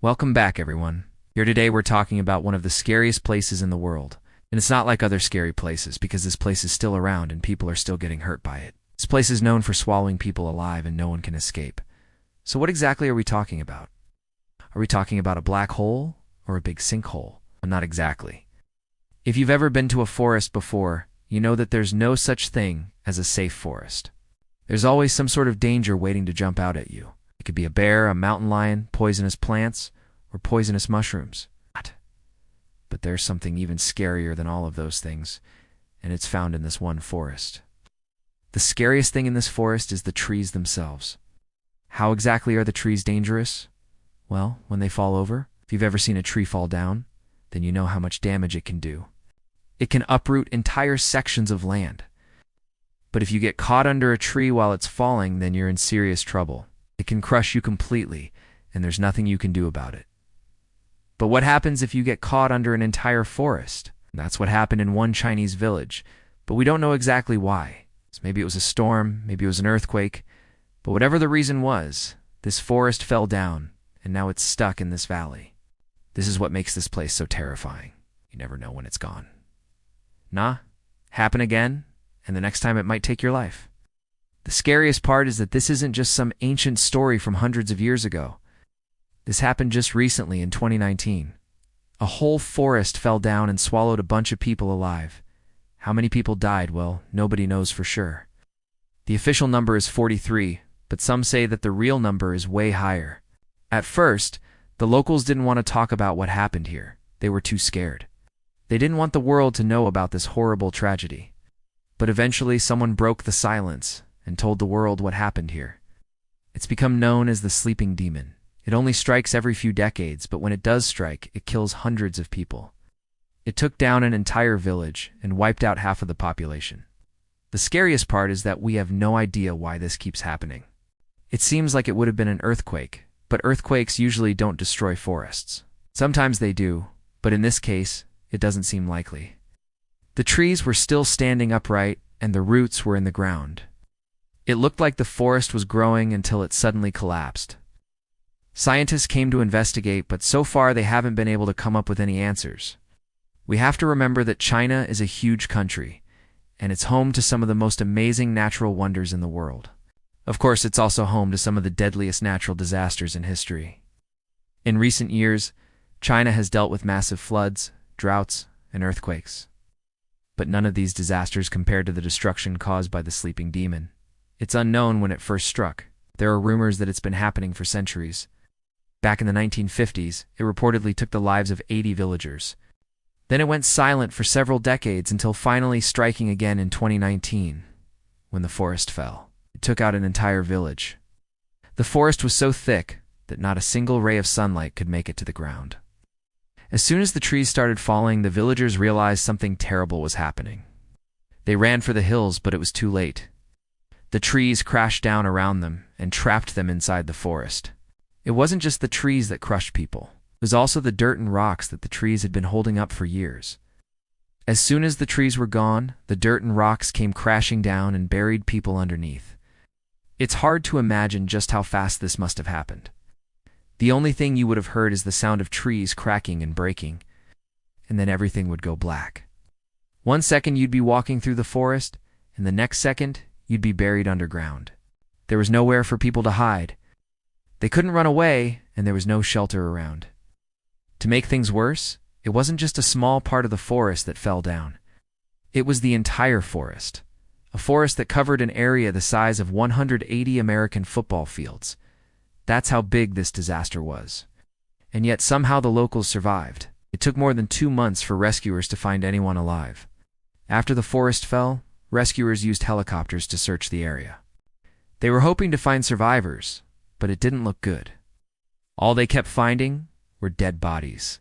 Welcome back, everyone. Here today we're talking about one of the scariest places in the world. And it's not like other scary places because this place is still around and people are still getting hurt by it. This place is known for swallowing people alive and no one can escape. So what exactly are we talking about? Are we talking about a black hole or a big sinkhole? Well, not exactly. If you've ever been to a forest before, you know that there's no such thing as a safe forest. There's always some sort of danger waiting to jump out at you. It could be a bear, a mountain lion, poisonous plants, or poisonous mushrooms. But there's something even scarier than all of those things, and it's found in this one forest. The scariest thing in this forest is the trees themselves. How exactly are the trees dangerous? Well, when they fall over, if you've ever seen a tree fall down, then you know how much damage it can do. It can uproot entire sections of land. But if you get caught under a tree while it's falling, then you're in serious trouble. It can crush you completely, and there's nothing you can do about it. But what happens if you get caught under an entire forest? That's what happened in one Chinese village, but we don't know exactly why. So maybe it was a storm, maybe it was an earthquake, but whatever the reason was, this forest fell down, and now it's stuck in this valley. This is what makes this place so terrifying. You never know when it's gone. Happen again, and the next time it might take your life. The scariest part is that this isn't just some ancient story from hundreds of years ago. This happened just recently in 2019. A whole forest fell down and swallowed a bunch of people alive. How many people died? Well, nobody knows for sure. The official number is 43, but some say that the real number is way higher. At first, the locals didn't want to talk about what happened here. They were too scared. They didn't want the world to know about this horrible tragedy. But eventually someone broke the silence and told the world what happened here. It's become known as the sleeping demon. It only strikes every few decades, but when it does strike, it kills hundreds of people. It took down an entire village and wiped out half of the population. The scariest part is that we have no idea why this keeps happening. It seems like it would have been an earthquake, but earthquakes usually don't destroy forests. Sometimes they do, but in this case, it doesn't seem likely. The trees were still standing upright and the roots were in the ground. It looked like the forest was growing until it suddenly collapsed. Scientists came to investigate, but so far they haven't been able to come up with any answers. We have to remember that China is a huge country, and it's home to some of the most amazing natural wonders in the world. Of course, it's also home to some of the deadliest natural disasters in history. In recent years, China has dealt with massive floods, droughts, and earthquakes. But none of these disasters compared to the destruction caused by the sleeping demon. It's unknown when it first struck. There are rumors that it's been happening for centuries. Back in the 1950s, it reportedly took the lives of 80 villagers. Then it went silent for several decades until finally striking again in 2019, when the forest fell. It took out an entire village. The forest was so thick that not a single ray of sunlight could make it to the ground. As soon as the trees started falling, the villagers realized something terrible was happening. They ran for the hills, but it was too late. The trees crashed down around them and trapped them inside the forest. It wasn't just the trees that crushed people. It was also the dirt and rocks that the trees had been holding up for years. As soon as the trees were gone, the dirt and rocks came crashing down and buried people underneath. It's hard to imagine just how fast this must have happened. The only thing you would have heard is the sound of trees cracking and breaking, and then everything would go black. 1 second you'd be walking through the forest, and the next second you'd be buried underground. There was nowhere for people to hide. They couldn't run away, and there was no shelter around. To make things worse, it wasn't just a small part of the forest that fell down. It was the entire forest. A forest that covered an area the size of 180 American football fields. That's how big this disaster was. And yet somehow the locals survived. It took more than 2 months for rescuers to find anyone alive. After the forest fell, rescuers used helicopters to search the area. They were hoping to find survivors, but it didn't look good. All they kept finding were dead bodies.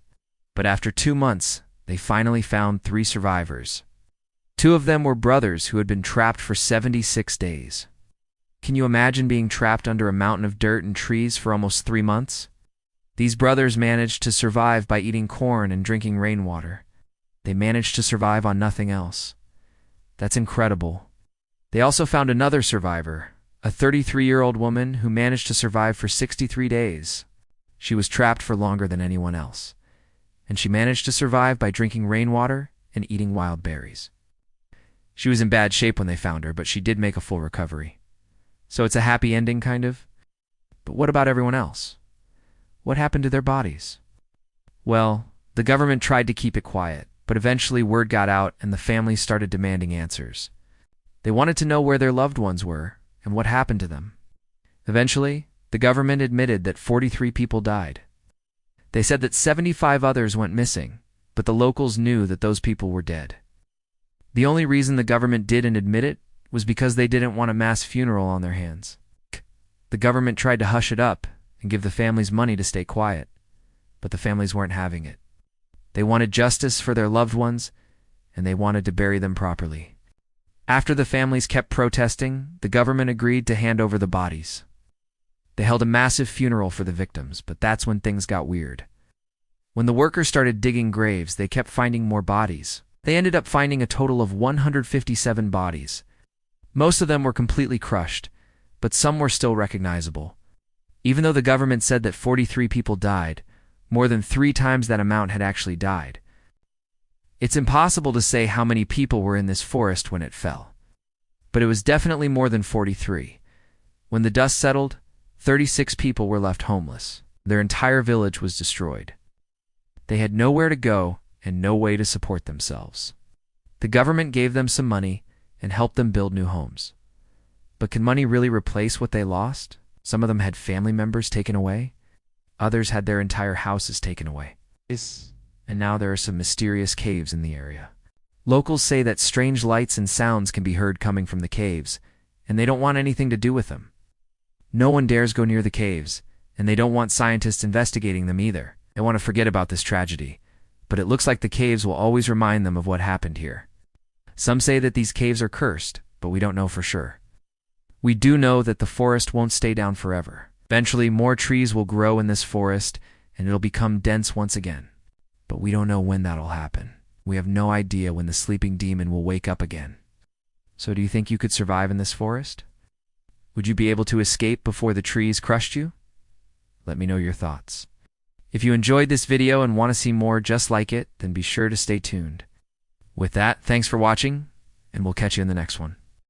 But after 2 months, they finally found 3 survivors. 2 of them were brothers who had been trapped for 76 days. Can you imagine being trapped under a mountain of dirt and trees for almost 3 months? These brothers managed to survive by eating corn and drinking rainwater. They managed to survive on nothing else. That's incredible. They also found another survivor, a 33-year-old woman who managed to survive for 63 days. She was trapped for longer than anyone else, and she managed to survive by drinking rainwater and eating wild berries. She was in bad shape when they found her, but she did make a full recovery. So it's a happy ending, kind of. But what about everyone else? What happened to their bodies? Well, the government tried to keep it quiet, but eventually word got out and the families started demanding answers. They wanted to know where their loved ones were and what happened to them. Eventually, the government admitted that 43 people died. They said that 75 others went missing, but the locals knew that those people were dead. The only reason the government didn't admit it was because they didn't want a mass funeral on their hands. The government tried to hush it up and give the families money to stay quiet, but the families weren't having it. They wanted justice for their loved ones, and they wanted to bury them properly. After the families kept protesting, the government agreed to hand over the bodies. They held a massive funeral for the victims, but that's when things got weird. When the workers started digging graves, they kept finding more bodies. They ended up finding a total of 157 bodies. Most of them were completely crushed, but some were still recognizable. Even though the government said that 43 people died, more than 3 times that amount had actually died. It's impossible to say how many people were in this forest when it fell. But it was definitely more than 43. When the dust settled, 36 people were left homeless. Their entire village was destroyed. They had nowhere to go and no way to support themselves. The government gave them some money and helped them build new homes. But can money really replace what they lost? Some of them had family members taken away. Others had their entire houses taken away. And now there are some mysterious caves in the area. Locals say that strange lights and sounds can be heard coming from the caves, and they don't want anything to do with them. No one dares go near the caves, and they don't want scientists investigating them either. They want to forget about this tragedy, but it looks like the caves will always remind them of what happened here. Some say that these caves are cursed, but we don't know for sure. We do know that the forest won't stay down forever. Eventually, more trees will grow in this forest, and it'll become dense once again. But we don't know when that'll happen. We have no idea when the sleeping demon will wake up again. So do you think you could survive in this forest? Would you be able to escape before the trees crushed you? Let me know your thoughts. If you enjoyed this video and want to see more just like it, then be sure to stay tuned. With that, thanks for watching, and we'll catch you in the next one.